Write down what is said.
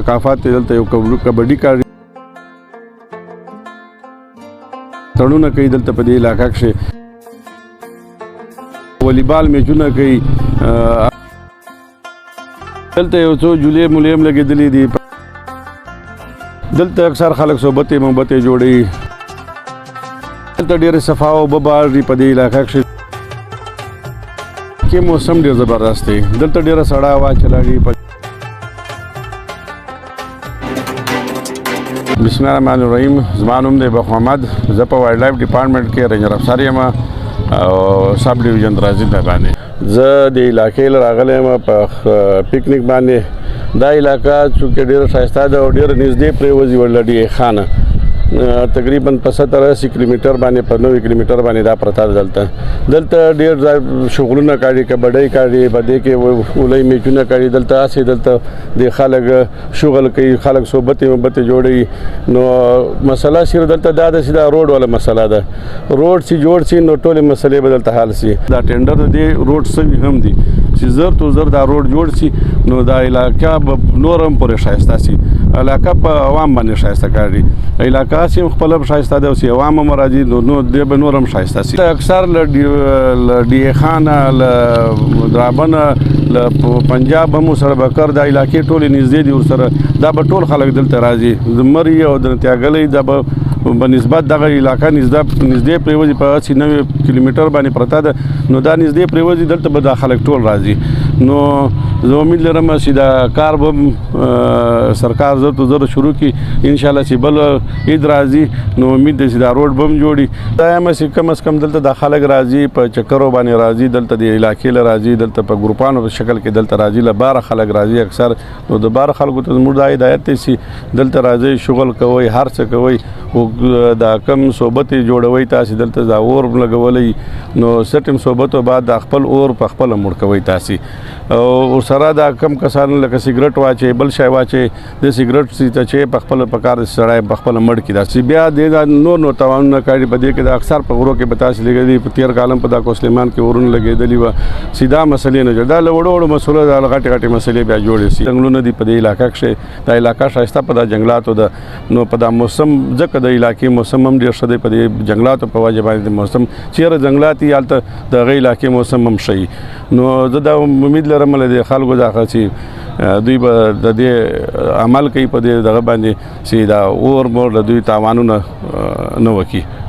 ثقافت دلته یو کبډي کار تړونه کوي دلته په دې علاقه کې والیبال میچونه کوي دلته یو څو جولې مولیم لګېدلې دي دلته اکثر خلک صحبت محبت جوړي دلته ډېر صفا او ببار دي په دې علاقه کې موسم ډېر زبردست دی دلته ډېره سړه هوا چلاږي بسم الله الرحمن الرحیم زما نوم دی بخ محمد زه په وایلډ لایف ډپارټمنټ کې رینجر افسر یم او سب ډیویژن درازي ته باندې زه د علاقې راغلی یم په پکنیک باندې دا علاقه چې ډېره ښایسته ده او ډېره نږدې پرېوځي ورلډي خانه تقریبا په 70-80 کیلومتر باندې په 90 کیلومتر باندې دا پرته دلته ډېر شغلونه کوي کبډي کوي بده کې ولې میچونه کوي دلته اسې دلته د خلک شغل کوي خلک صحبت محبت جوړي نو مسله سره دلته دا د سیده روډ ولا مسله ده روډ سي جوړ سي نو ټول مسلې بدلته حال سي دا ټینډر دی روډ سوي هم دي چې زر دا روډ جوړ سي نو دا علاقہ نورم پورې شایسته سي علاقہ په عوام باندې شایسته کړي علاقہ سیم خپل شایسته ده او سی عوام مرادي نو د بنورم شایسته سي اکثر ډي خانه درابن پنجاب هم سره بکر د علاقې ټول نږدې دي ور سره دا به ټول خلک دلته راځي زمري او د تیاګلې دا په نسبت دغه علاقہ نږدې پریوځي په 90 کیلومتر باندې پرته ده نو دا نږدې پریوځي دلته به د خلک ټول راځي نو زه امید لرم چې دا کار به سرکار زر شروع کی ان شاء الله چې بل عید راځي نو امید ده چې دا روډ بم جوړي دا هم چې کم از کم دلته د خلک راځي په چکرو باندې راځي دلته د علاقې له راځي دلته په ګروپانو په شکل کې دلته راځي له 12 خلک راځي اکثر نو د 12 خلکو ته موږ د هدایت چې دلته راځي شغل کوي هر څه کوي او دا کم صحبت جوړوي تاسو دلته دا اور لګولې نو سټم صحبت او بعد د خپل اور په خپل مړ کوي تاسو او سره دا کم کسان لکه سیګریټ واچي بل شای واچي د سیګریټ چې په خپل پکار سړای په خپل مړ کې دا سی بیا د نور توان نه کوي په دې کې د اکثر په غرو کې بتاس لګېدي په 13 کالم په دا کوسلیمان کې ورن لګېدلی و سیدا مسلې نه جوړ دا وړو مسله د غټي مسلې بیا جوړې سي څنګه دی په دې علاقې کې دا علاقہ شایسته په د جنگلاتو د نو په دا موسم ځکه د علاقې موسم هم ډېر شته په دې جنگلاتو په وجه باندې موسم چیرې جنگلاتي حالت د غي علاقې موسم هم شي نو زه دا امید لرم له خلکو دا چې دوی به د دې عمل کوي په دې دغه باندې چې دا اور مور د دوی تاوانونه نه وکړي